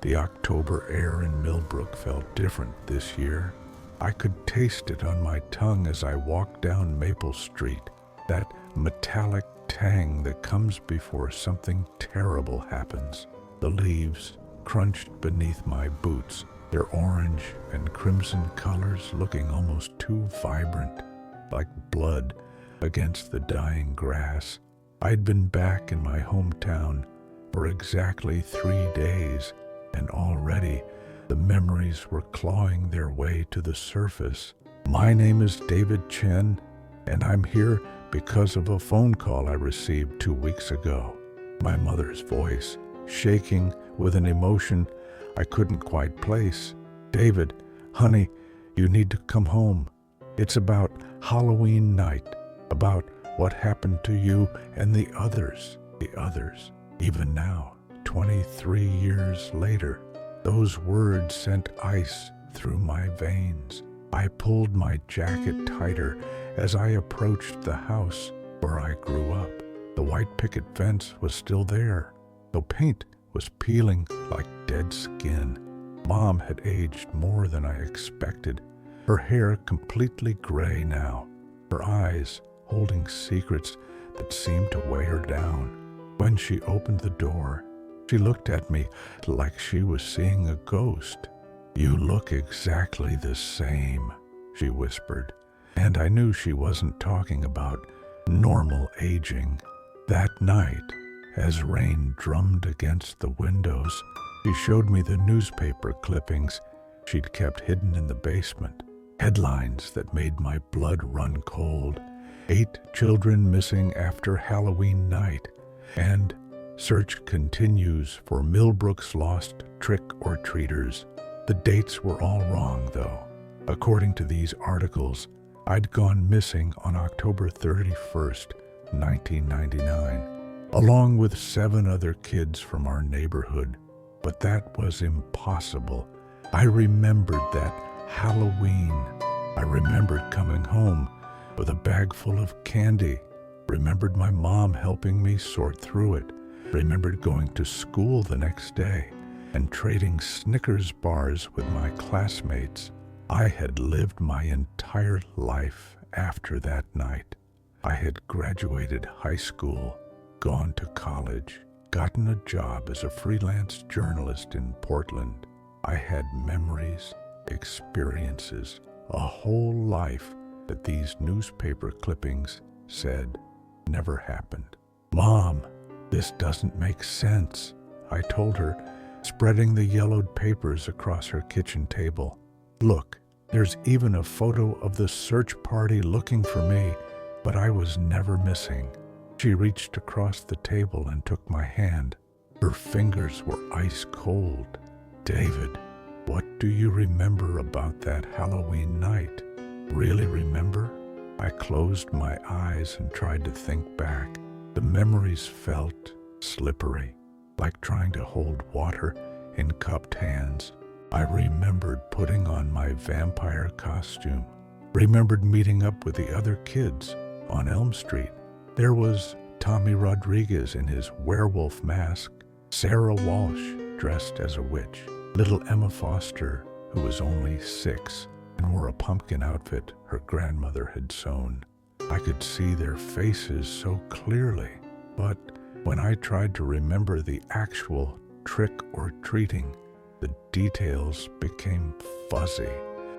The October air in Millbrook felt different this year. I could taste it on my tongue as I walked down Maple Street, that metallic tang that comes before something terrible happens. The leaves crunched beneath my boots, their orange and crimson colors looking almost too vibrant, like blood against the dying grass. I'd been back in my hometown for exactly 3 days, and already the memories were clawing their way to the surface. My name is David Chen, and I'm here because of a phone call I received 2 weeks ago. My mother's voice, shaking with an emotion I couldn't quite place. "David, honey, you need to come home. It's about Halloween night, about what happened to you and the others. Even now, 23 years later, those words sent ice through my veins. I pulled my jacket tighter as I approached the house where I grew up. The white picket fence was still there, though paint was peeling like dead skin. Mom had aged more than I expected, her hair completely gray now, her eyes holding secrets that seemed to weigh her down. When she opened the door, she looked at me like she was seeing a ghost. "You look exactly the same," she whispered, and I knew she wasn't talking about normal aging. That night, as rain drummed against the windows, she showed me the newspaper clippings she'd kept hidden in the basement. Headlines that made my blood run cold. 8 children missing after Halloween night, and search continues for Millbrook's lost trick-or-treaters. The dates were all wrong, though. According to these articles, I'd gone missing on October 31st, 1999, along with 7 other kids from our neighborhood. But that was impossible. I remembered that Halloween. I remembered coming home with a bag full of candy. Remembered my mom helping me sort through it. Remembered going to school the next day and trading Snickers bars with my classmates. I had lived my entire life after that night. I had graduated high school, gone to college, gotten a job as a freelance journalist in Portland. I had memories, experiences, a whole life that these newspaper clippings said never happened. "Mom, this doesn't make sense," I told her, spreading the yellowed papers across her kitchen table. "Look, there's even a photo of the search party looking for me, but I was never missing." She reached across the table and took my hand. Her fingers were ice cold. "David, what do you remember about that Halloween night? Really remember?" I closed my eyes and tried to think back. The memories felt slippery, like trying to hold water in cupped hands. I remembered putting on my vampire costume, remembered meeting up with the other kids on Elm Street. There was Tommy Rodriguez in his werewolf mask, Sarah Walsh dressed as a witch, little Emma Foster, who was only 6 and wore a pumpkin outfit her grandmother had sewn. I could see their faces so clearly, but when I tried to remember the actual trick-or-treating, the details became fuzzy.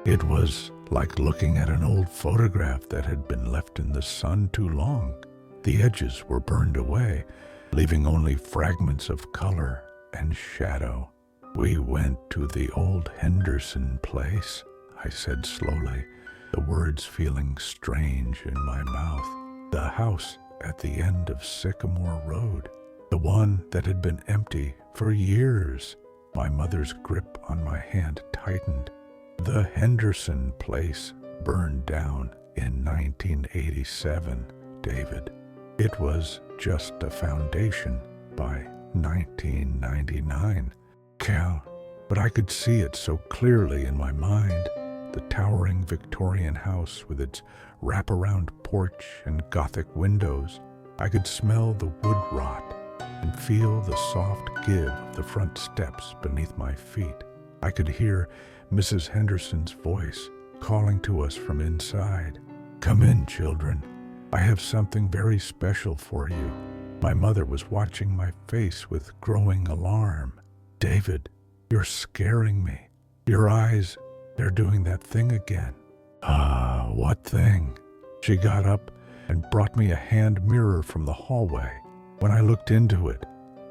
It was like looking at an old photograph that had been left in the sun too long. The edges were burned away, leaving only fragments of color and shadow. "We went to the old Henderson place," I said slowly, the words feeling strange in my mouth. "The house at the end of Sycamore Road, the one that had been empty for years." My mother's grip on my hand tightened. "The Henderson place burned down in 1987, David. It was just a foundation by 1999. Cal, but I could see it so clearly in my mind. The towering Victorian house with its wraparound porch and Gothic windows. I could smell the wood rot, and feel the soft give of the front steps beneath my feet. I could hear Mrs. Henderson's voice calling to us from inside. "Come in, children. I have something very special for you." My mother was watching my face with growing alarm. "David, you're scaring me. Your eyes, they're doing that thing again." "Ah, what thing?" She got up and brought me a hand mirror from the hallway. When I looked into it,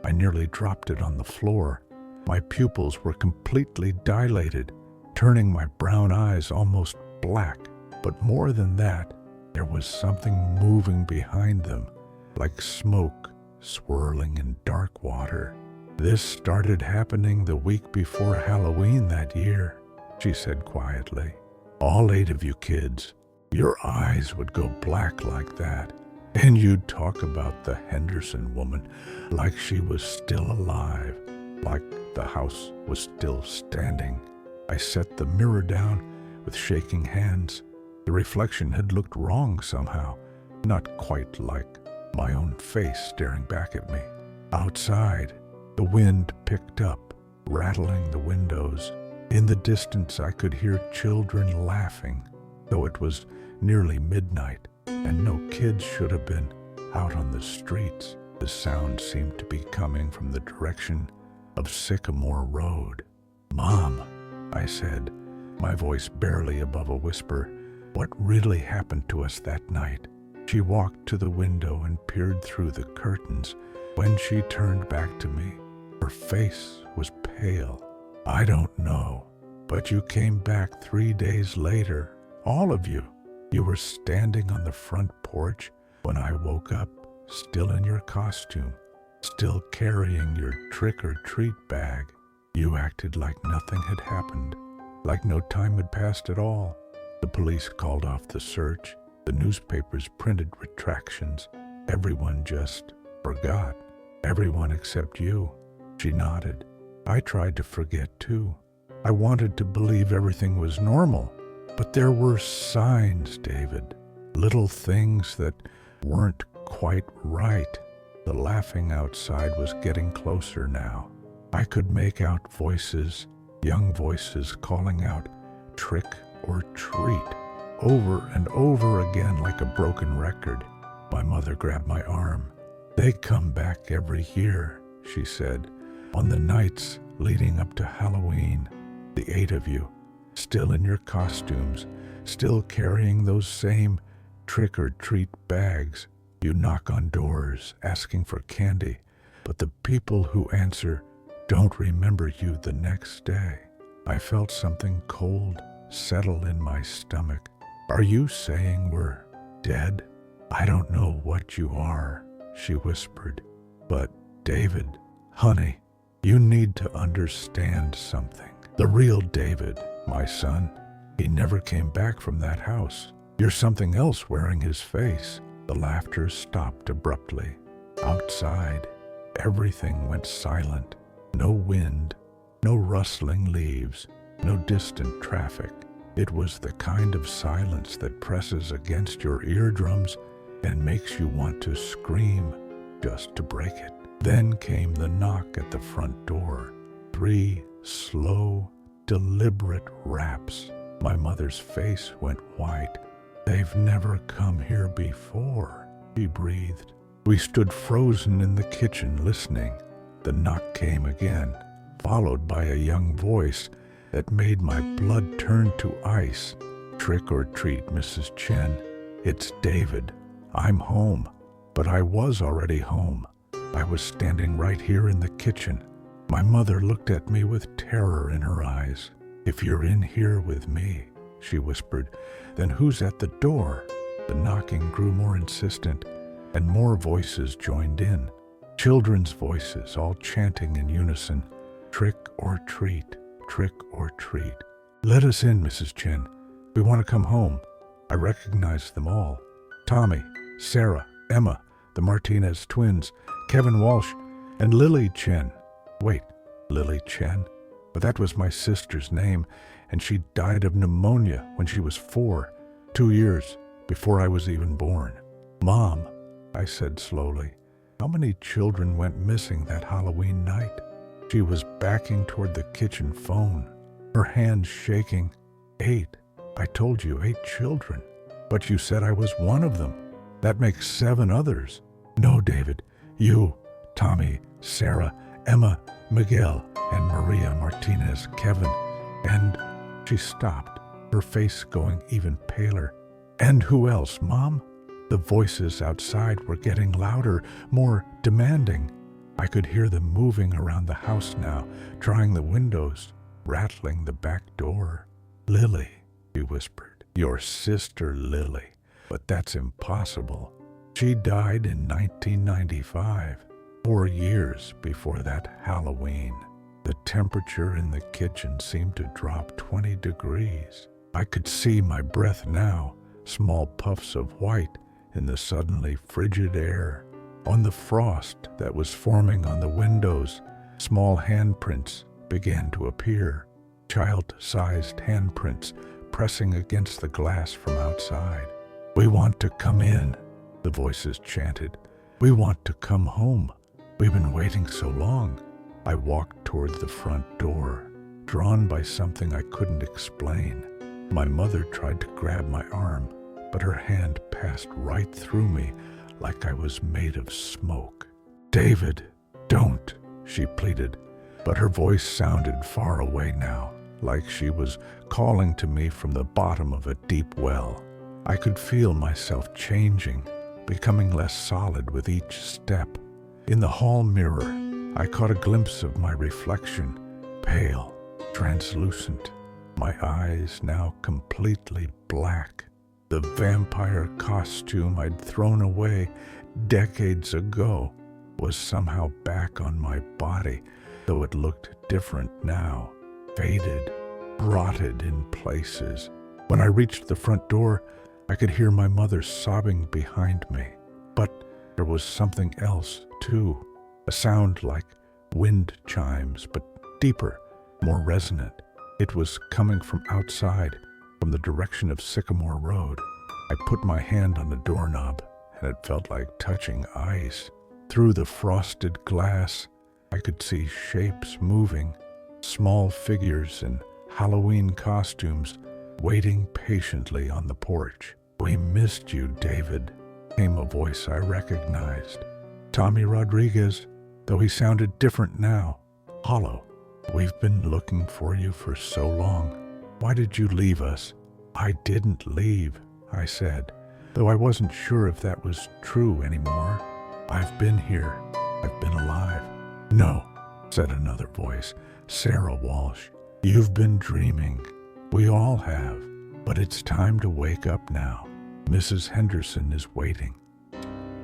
I nearly dropped it on the floor. My pupils were completely dilated, turning my brown eyes almost black. But more than that, there was something moving behind them, like smoke swirling in dark water. "This started happening the week before Halloween that year," she said quietly. "All 8 of you kids, your eyes would go black like that, and you'd talk about the Henderson woman like she was still alive, like the house was still standing." I set the mirror down with shaking hands. The reflection had looked wrong somehow, not quite like my own face staring back at me. Outside, the wind picked up, rattling the windows. In the distance, I could hear children laughing, though it was nearly midnight, and no kids should have been out on the streets. The sound seemed to be coming from the direction of Sycamore Road. "Mom," I said, my voice barely above a whisper, "what really happened to us that night?" She walked to the window and peered through the curtains. When she turned back to me, her face was pale. "I don't know, but you came back 3 days later, all of you. You were standing on the front porch when I woke up, still in your costume, still carrying your trick-or-treat bag. You acted like nothing had happened, like no time had passed at all. The police called off the search. The newspapers printed retractions. Everyone just forgot. Everyone except you." She nodded. "I tried to forget too. I wanted to believe everything was normal. But there were signs, David. Little things that weren't quite right." The laughing outside was getting closer now. I could make out voices, young voices calling out, "Trick or treat," over and over again like a broken record. My mother grabbed my arm. "They come back every year," she said, "on the nights leading up to Halloween. The 8 of you, still in your costumes, still carrying those same trick-or-treat bags. You knock on doors asking for candy, but the people who answer don't remember you the next day." I felt something cold settle in my stomach. "Are you saying we're dead?" "I don't know what you are," she whispered. "But, David, honey, you need to understand something. The real David, my son, he never came back from that house. You're something else wearing his face." The laughter stopped abruptly. Outside, everything went silent. No wind, no rustling leaves, no distant traffic. It was the kind of silence that presses against your eardrums and makes you want to scream just to break it. Then came the knock at the front door. 3 slow, deliberate raps. My mother's face went white. "They've never come here before," she breathed. We stood frozen in the kitchen listening. The knock came again, followed by a young voice that made my blood turn to ice. "Trick or treat, Mrs. Chen. It's David. I'm home." But I was already home. I was standing right here in the kitchen. My mother looked at me with terror in her eyes. "If you're in here with me," she whispered, "then who's at the door?" The knocking grew more insistent, and more voices joined in. Children's voices, all chanting in unison, "Trick or treat, trick or treat." "Let us in, Mrs. Chen. We want to come home." I recognized them all. Tommy, Sarah, Emma, the Martinez twins, Kevin Walsh, and Lily Chen. Wait, Lily Chen? But that was my sister's name, and she died of pneumonia when she was 4, 2 years before I was even born. "Mom," I said slowly, How many children went missing that Halloween night? She was backing toward the kitchen phone, her hands shaking. 8. I told you 8 children, but you said I was one of them. That makes 7 others. No, David, you, Tommy, Sarah, Emma, Miguel, and Maria Martinez, Kevin, and... She stopped, her face going even paler. And who else, Mom? The voices outside were getting louder, more demanding. I could hear them moving around the house now, trying the windows, rattling the back door. Lily, she whispered. Your sister Lily. But that's impossible. She died in 1995, 4 years before that Halloween. The temperature in the kitchen seemed to drop 20 degrees. I could see my breath now, small puffs of white in the suddenly frigid air. On the frost that was forming on the windows, small handprints began to appear, child-sized handprints pressing against the glass from outside. We want to come in, the voices chanted. We want to come home. We've been waiting so long. I walked toward the front door, drawn by something I couldn't explain. My mother tried to grab my arm, but her hand passed right through me like I was made of smoke. David, don't, she pleaded, but her voice sounded far away now, like she was calling to me from the bottom of a deep well. I could feel myself changing, becoming less solid with each step. In the hall mirror, I caught a glimpse of my reflection, pale, translucent, my eyes now completely black. The vampire costume I'd thrown away decades ago was somehow back on my body, though it looked different now, faded, rotted in places. When I reached the front door, I could hear my mother sobbing behind me. But there was something else, too. A sound like wind chimes, but deeper, more resonant. It was coming from outside, from the direction of Sycamore Road. I put my hand on the doorknob, and it felt like touching ice. Through the frosted glass, I could see shapes moving, small figures in Halloween costumes, waiting patiently on the porch. We missed you, David, came a voice I recognized. Tommy Rodriguez, though he sounded different now, hollow. We've been looking for you for so long. Why did you leave us? I didn't leave, I said, though I wasn't sure if that was true anymore. I've been here. I've been alive. No, said another voice, Sarah Walsh. You've been dreaming. We all have. But it's time to wake up now. Mrs. Henderson is waiting.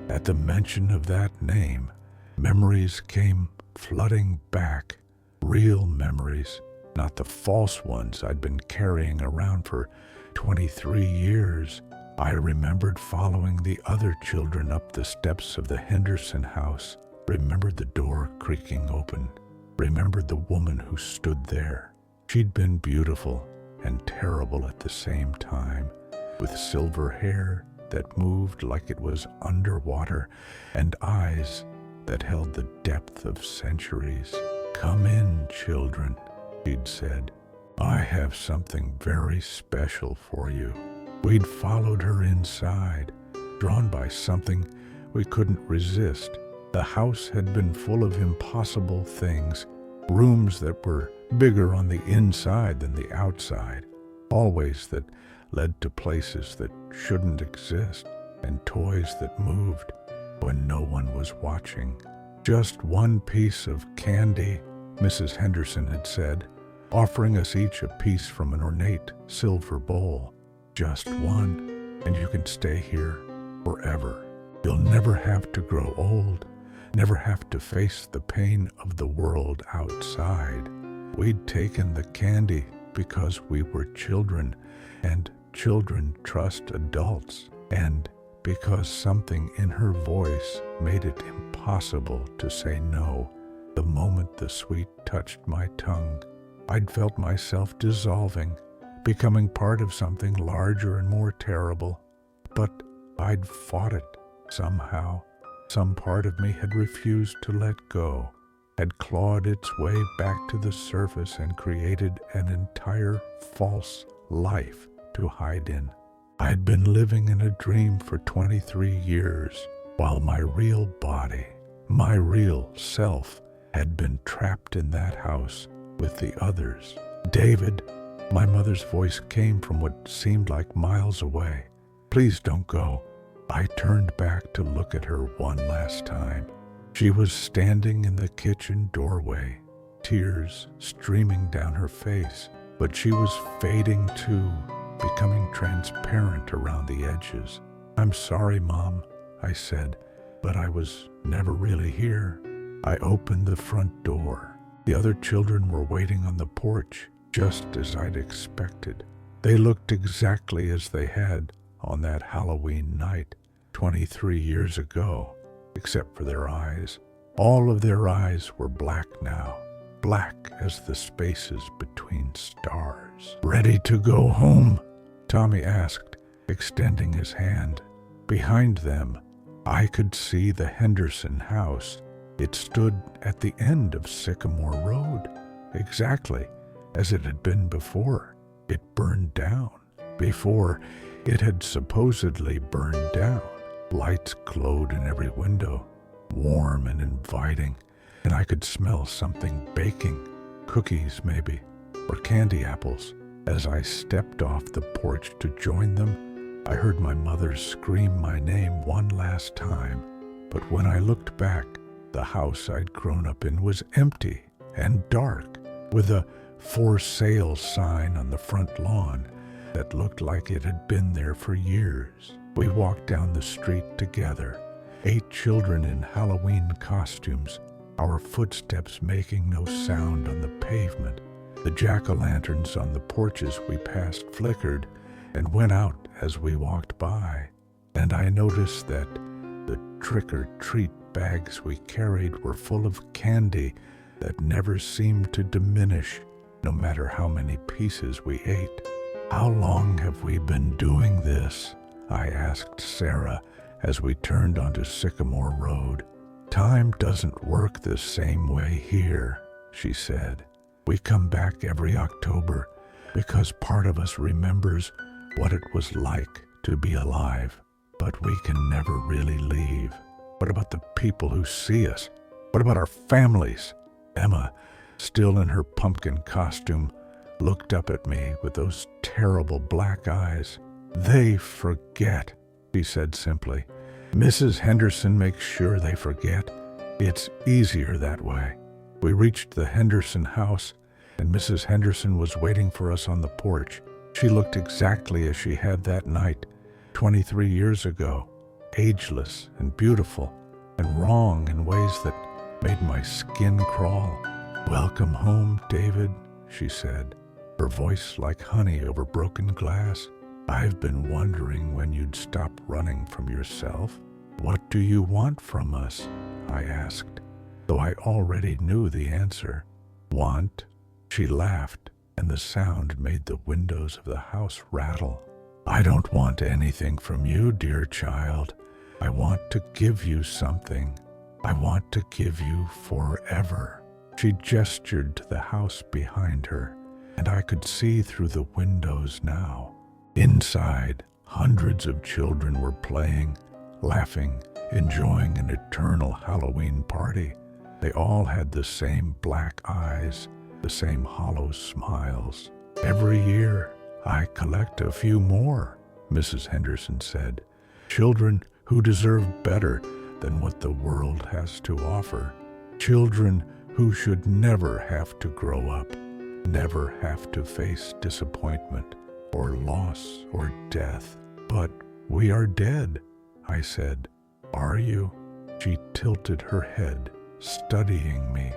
At the mention of that name, memories came flooding back. Real memories, not the false ones I'd been carrying around for 23 years. I remembered following the other children up the steps of the Henderson house, remembered the door creaking open, remembered the woman who stood there. She'd been beautiful and terrible at the same time, with silver hair that moved like it was underwater and eyes that held the depth of centuries. Come in, children, she'd said. I have something very special for you. We'd followed her inside, drawn by something we couldn't resist. The house had been full of impossible things, rooms that were bigger on the inside than the outside, hallways that led to places that shouldn't exist, and toys that moved when no one was watching. Just one piece of candy, Mrs. Henderson had said, offering us each a piece from an ornate silver bowl. Just one, and you can stay here forever. You'll never have to grow old, never have to face the pain of the world outside. We'd taken the candy because we were children, and children trust adults, and because something in her voice made it impossible to say no. The moment the sweet touched my tongue, I'd felt myself dissolving, becoming part of something larger and more terrible. But I'd fought it somehow. Some part of me had refused to let go, had clawed its way back to the surface and created an entire false life to hide in. I had been living in a dream for 23 years, while my real body, my real self, had been trapped in that house with the others. "David," my mother's voice came from what seemed like miles away. "Please don't go." I turned back to look at her one last time. She was standing in the kitchen doorway, tears streaming down her face, but she was fading too, becoming transparent around the edges. "I'm sorry, Mom," I said, "but I was never really here." I opened the front door. The other children were waiting on the porch, just as I'd expected. They looked exactly as they had on that Halloween night 23 years ago, except for their eyes. All of their eyes were black now, black as the spaces between stars. "Ready to go home?" Tommy asked, extending his hand. Behind them, I could see the Henderson house. It stood at the end of Sycamore Road, exactly as it had been before it burned down. Before it had supposedly burned down. Lights glowed in every window, warm and inviting, and I could smell something baking, cookies maybe, or candy apples. As I stepped off the porch to join them, I heard my mother scream my name one last time. But when I looked back, the house I'd grown up in was empty and dark, with a "for sale" sign on the front lawn that looked like it had been there for years. We walked down the street together, 8 children in Halloween costumes, our footsteps making no sound on the pavement. The jack-o'-lanterns on the porches we passed flickered and went out as we walked by, and I noticed that the trick-or-treat bags we carried were full of candy that never seemed to diminish, no matter how many pieces we ate. "How long have we been doing this?" I asked Sarah as we turned onto Sycamore Road. "Time doesn't work the same way here," she said. "We come back every October because part of us remembers what it was like to be alive, but we can never really leave. What about the people who see us? What about our families?" Emma, still in her pumpkin costume, looked up at me with those terrible black eyes. "They forget," she said simply. "Mrs. Henderson makes sure they forget. It's easier that way." We reached the Henderson house, and Mrs. Henderson was waiting for us on the porch. She looked exactly as she had that night, 23 years ago, ageless and beautiful, and wrong in ways that made my skin crawl. "Welcome home, David," she said, her voice like honey over broken glass. "I've been wondering when you'd stop running from yourself." "What do you want from us?" I asked, though I already knew the answer. "Want?" She laughed, and the sound made the windows of the house rattle. "I don't want anything from you, dear child. I want to give you something. I want to give you forever." She gestured to the house behind her, and I could see through the windows now. Inside, hundreds of children were playing, laughing, enjoying an eternal Halloween party. They all had the same black eyes, the same hollow smiles. "Every year, I collect a few more," Mrs. Henderson said. "Children who deserve better than what the world has to offer. Children who should never have to grow up, never have to face disappointment or loss or death." "But we are dead," I said. "Are you?" She tilted her head, studying me.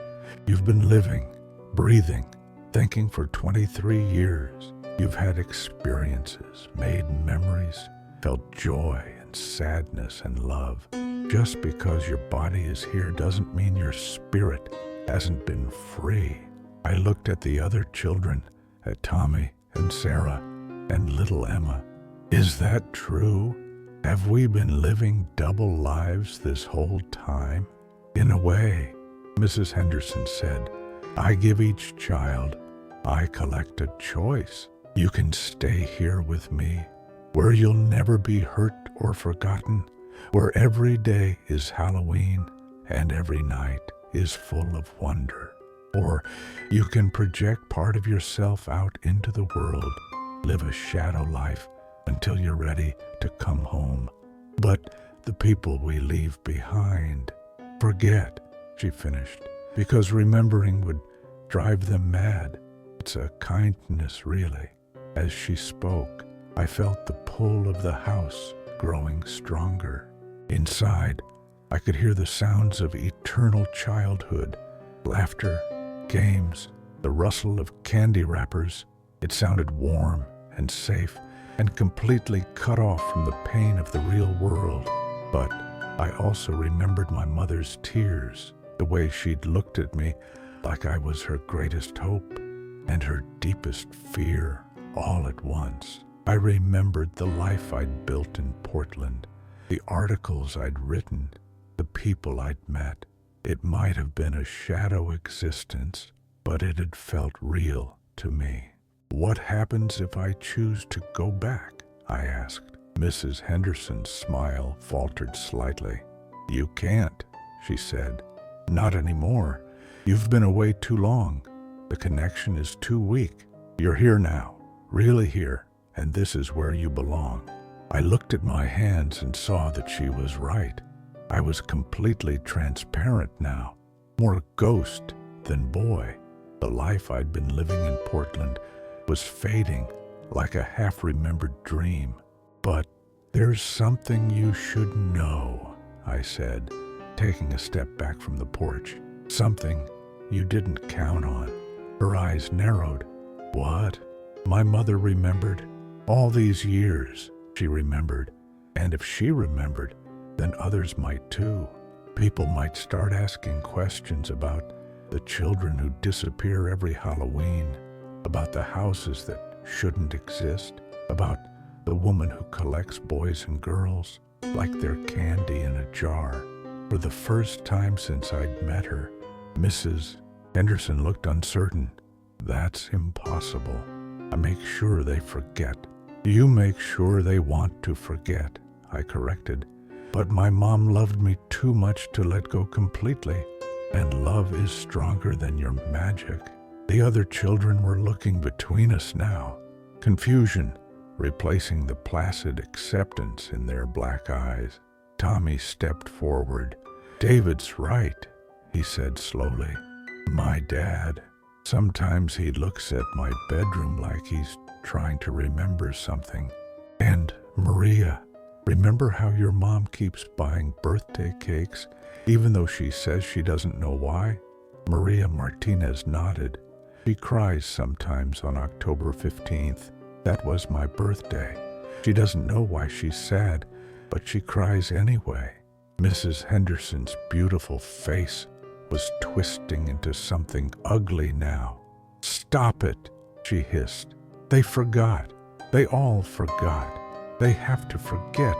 "You've been living, breathing, thinking for 23 years. You've had experiences, made memories, felt joy and sadness and love. Just because your body is here doesn't mean your spirit hasn't been free." I looked at the other children, at Tommy and Sarah and little Emma. "Is that true?" Have we been living double lives this whole time? In a way, Mrs. Henderson said, I give each child, I collect a choice. You can stay here with me, where you'll never be hurt or forgotten, where every day is Halloween and every night is full of wonder. Or you can project part of yourself out into the world, live a shadow life until you're ready to come home. But the people we leave behind, forget, she finished, because remembering would drive them mad. It's a kindness, really. As she spoke, I felt the pull of the house growing stronger. Inside, I could hear the sounds of eternal childhood, laughter, games, the rustle of candy wrappers. It sounded warm and safe and completely cut off from the pain of the real world. But I also remembered my mother's tears, the way she'd looked at me like I was her greatest hope and her deepest fear all at once. I remembered the life I'd built in Portland, the articles I'd written, the people I'd met. It might have been a shadow existence, but it had felt real to me. What happens if I choose to go back? I asked. Mrs. Henderson's smile faltered slightly. You can't, she said. Not anymore. You've been away too long. The connection is too weak. You're here now, really here, and this is where you belong. I looked at my hands and saw that she was right. I was completely transparent now, more ghost than boy. The life I'd been living in Portland was fading like a half-remembered dream. But there's something you should know, I said, taking a step back from the porch. Something you didn't count on. Her eyes narrowed. What? My mother remembered. All these years, she remembered. And if she remembered, then others might too. People might start asking questions about the children who disappear every Halloween, about the houses that shouldn't exist, about the woman who collects boys and girls like they're candy in a jar. For the first time since I'd met her, Mrs. Henderson looked uncertain. That's impossible. I make sure they forget. You make sure they want to forget, I corrected. But my mom loved me too much to let go completely, and love is stronger than your magic. The other children were looking between us now, confusion replacing the placid acceptance in their black eyes. Tommy stepped forward. David's right, he said slowly. My dad. Sometimes he looks at my bedroom like he's trying to remember something. And Maria, remember how your mom keeps buying birthday cakes, even though she says she doesn't know why? Maria Martinez nodded. She cries sometimes on October 15th. That was my birthday. She doesn't know why she's sad, but she cries anyway. Mrs. Henderson's beautiful face was twisting into something ugly now. Stop it, she hissed. They forgot. They all forgot. They have to forget,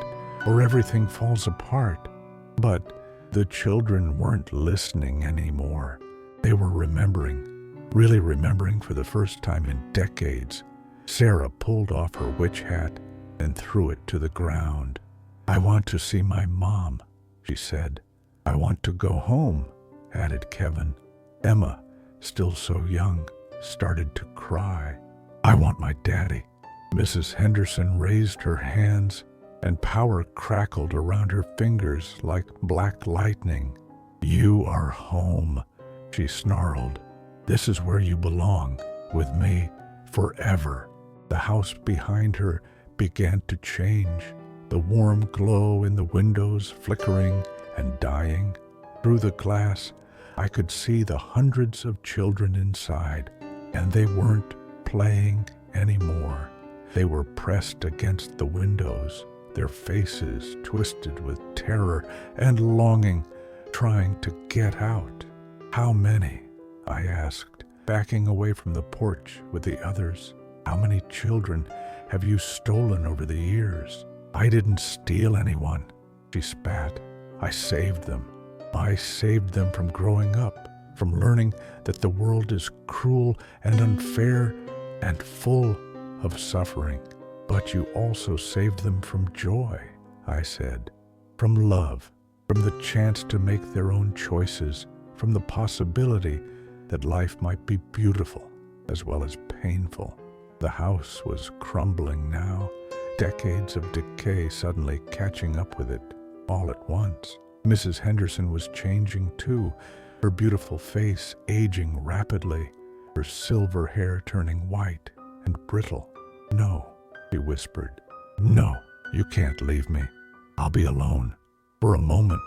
or everything falls apart. But the children weren't listening anymore. They were remembering, really remembering for the first time in decades. Sarah pulled off her witch hat and threw it to the ground. I want to see my mom, she said. I want to go home, added Kevin. Emma, still so young, started to cry. I want my daddy. Mrs. Henderson raised her hands, and power crackled around her fingers like black lightning. You are home, she snarled. This is where you belong, with me, forever. The house behind her began to change, the warm glow in the windows flickering and dying. Through the glass, I could see the hundreds of children inside, and they weren't playing anymore. They were pressed against the windows, their faces twisted with terror and longing, trying to get out. How many? I asked, backing away from the porch with the others. How many children have you stolen over the years? I didn't steal anyone, she spat. I saved them. I saved them from growing up, from learning that the world is cruel and unfair and full of suffering. But you also saved them from joy, I said, from love, from the chance to make their own choices, from the possibility that life might be beautiful as well as painful. The house was crumbling now, decades of decay suddenly catching up with it all at once. Mrs. Henderson was changing too, her beautiful face aging rapidly, her silver hair turning white and brittle. No, she whispered. No, you can't leave me. I'll be alone. For a moment,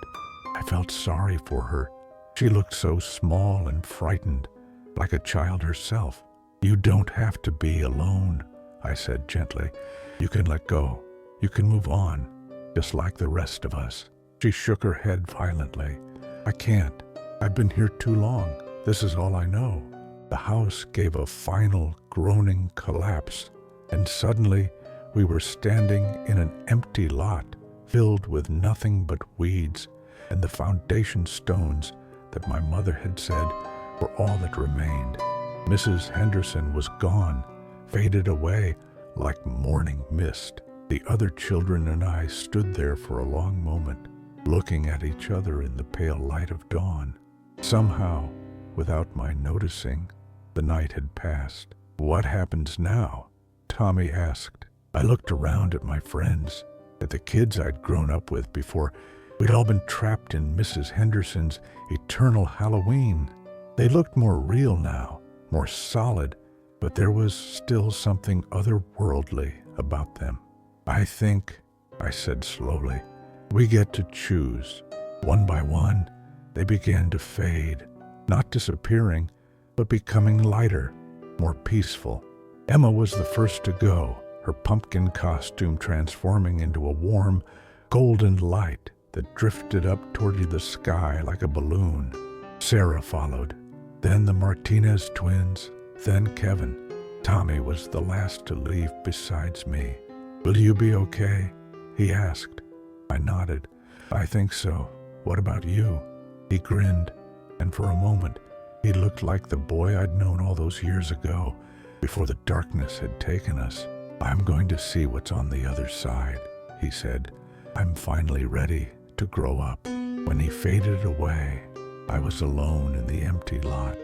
I felt sorry for her. She looked so small and frightened, like a child herself. You don't have to be alone, I said gently. You can let go. You can move on, just like the rest of us. She shook her head violently. I can't. I've been here too long. This is all I know. The house gave a final groaning collapse, and suddenly we were standing in an empty lot filled with nothing but weeds, and the foundation stones that my mother had said were all that remained. Mrs. Henderson was gone, faded away like morning mist. The other children and I stood there for a long moment, looking at each other in the pale light of dawn. Somehow, without my noticing, the night had passed. What happens now? Tommy asked. I looked around at my friends, at the kids I'd grown up with before we'd all been trapped in Mrs. Henderson's eternal Halloween. They looked more real now, more solid, but there was still something otherworldly about them. I think, I said slowly, we get to choose. One by one, they began to fade, not disappearing, but becoming lighter, more peaceful. Emma was the first to go, her pumpkin costume transforming into a warm, golden light that drifted up toward the sky like a balloon. Sarah followed, then the Martinez twins, then Kevin. Tommy was the last to leave besides me. Will you be okay? He asked. I nodded. I think so. What about you? He grinned, and for a moment, he looked like the boy I'd known all those years ago, before the darkness had taken us. I'm going to see what's on the other side, he said. I'm finally ready to grow up. When he faded away, I was alone in the empty lot.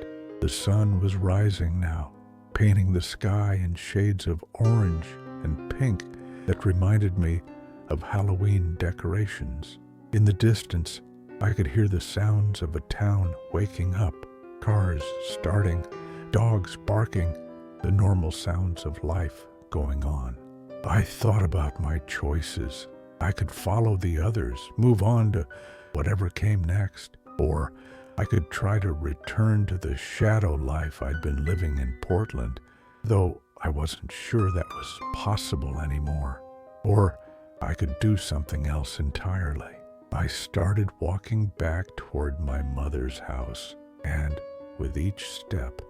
The sun was rising now, painting the sky in shades of orange and pink that reminded me of Halloween decorations. In the distance, I could hear the sounds of a town waking up, cars starting, dogs barking, the normal sounds of life going on. I thought about my choices. I could follow the others, move on to whatever came next, or I could try to return to the shadow life I'd been living in Portland, though I wasn't sure that was possible anymore. Or I could do something else entirely. I started walking back toward my mother's house, and with each step,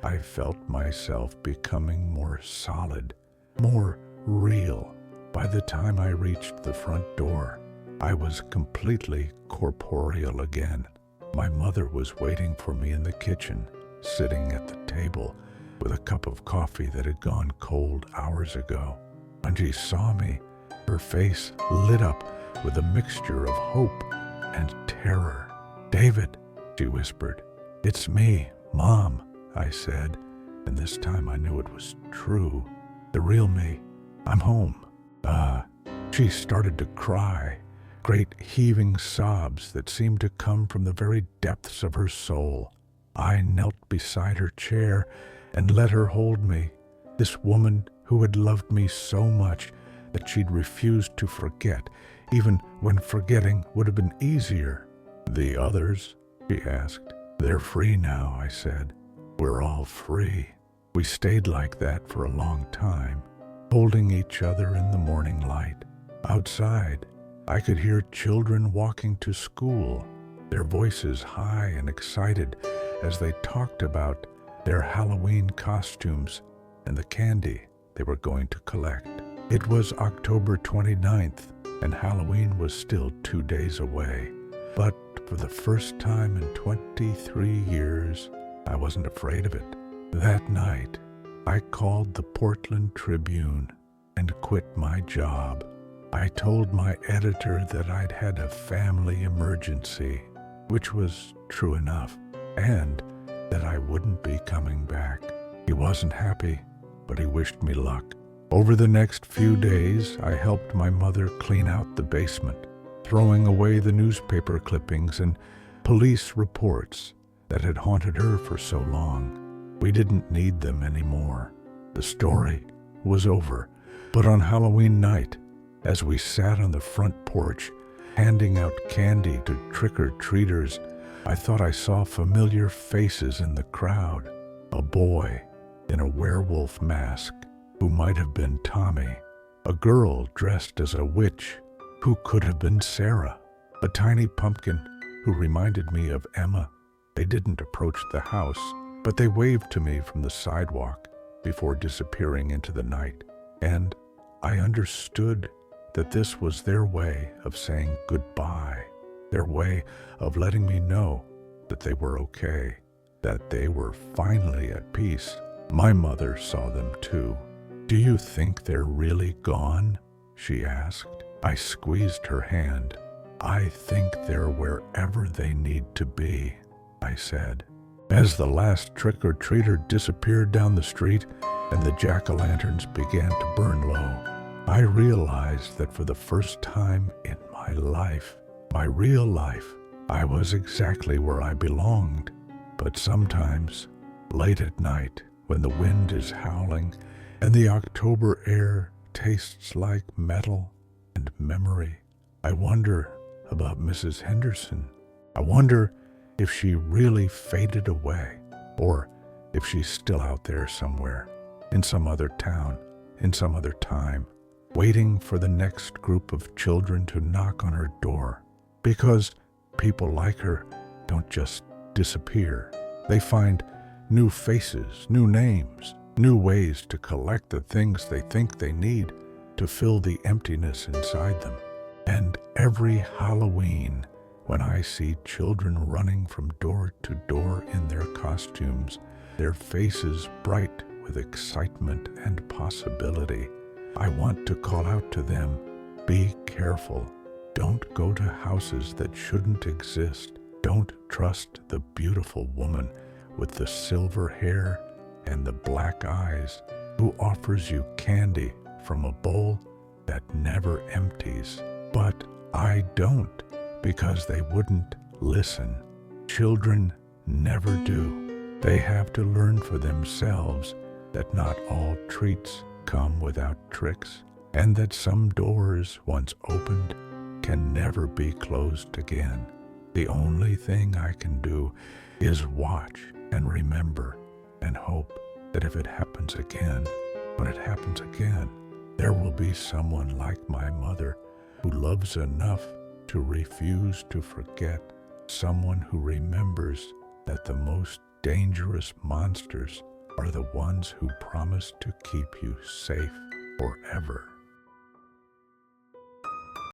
I felt myself becoming more solid, more real. By the time I reached the front door, I was completely corporeal again. My mother was waiting for me in the kitchen, sitting at the table with a cup of coffee that had gone cold hours ago. When she saw me, her face lit up with a mixture of hope and terror. David, she whispered. It's me, Mom, I said, and this time I knew it was true. The real me. I'm home. She started to cry, great heaving sobs that seemed to come from the very depths of her soul. I knelt beside her chair and let her hold me, this woman who had loved me so much that she'd refused to forget, even when forgetting would have been easier. The others? She asked. They're free now, I said. We're all free. We stayed like that for a long time, holding each other in the morning light. Outside, I could hear children walking to school, their voices high and excited as they talked about their Halloween costumes and the candy they were going to collect. It was October 29th, and Halloween was still 2 days away. But for the first time in 23 years, I wasn't afraid of it. That night, I called the Portland Tribune and quit my job. I told my editor that I'd had a family emergency, which was true enough, and that I wouldn't be coming back. He wasn't happy, but he wished me luck. Over the next few days, I helped my mother clean out the basement, throwing away the newspaper clippings and police reports that had haunted her for so long. We didn't need them anymore. The story was over. But on Halloween night, as we sat on the front porch, handing out candy to trick-or-treaters, I thought I saw familiar faces in the crowd. A boy in a werewolf mask, who might have been Tommy. A girl dressed as a witch, who could have been Sarah. A tiny pumpkin, who reminded me of Emma. They didn't approach the house, but they waved to me from the sidewalk before disappearing into the night. And I understood that this was their way of saying goodbye, their way of letting me know that they were okay, that they were finally at peace. My mother saw them too. "Do you think they're really gone?" she asked. I squeezed her hand. "I think they're wherever they need to be," I said. As the last trick-or-treater disappeared down the street and the jack-o'-lanterns began to burn low, I realized that for the first time in my life, my real life, I was exactly where I belonged. But sometimes, late at night, when the wind is howling and the October air tastes like metal and memory, I wonder about Mrs. Henderson. I wonder if she really faded away, or if she's still out there somewhere, in some other town, in some other time, waiting for the next group of children to knock on her door. Because people like her don't just disappear. They find new faces, new names, new ways to collect the things they think they need to fill the emptiness inside them. And every Halloween, when I see children running from door to door in their costumes, their faces bright with excitement and possibility, I want to call out to them, "Be careful. Don't go to houses that shouldn't exist. Don't trust the beautiful woman with the silver hair and the black eyes who offers you candy from a bowl that never empties." But I don't, because they wouldn't listen. Children never do. They have to learn for themselves that not all treats come without tricks, and that some doors, once opened, can never be closed again. The only thing I can do is watch and remember and hope that if it happens again, when it happens again, there will be someone like my mother who loves enough to refuse to forget, someone who remembers that the most dangerous monsters are the ones who promise to keep you safe forever.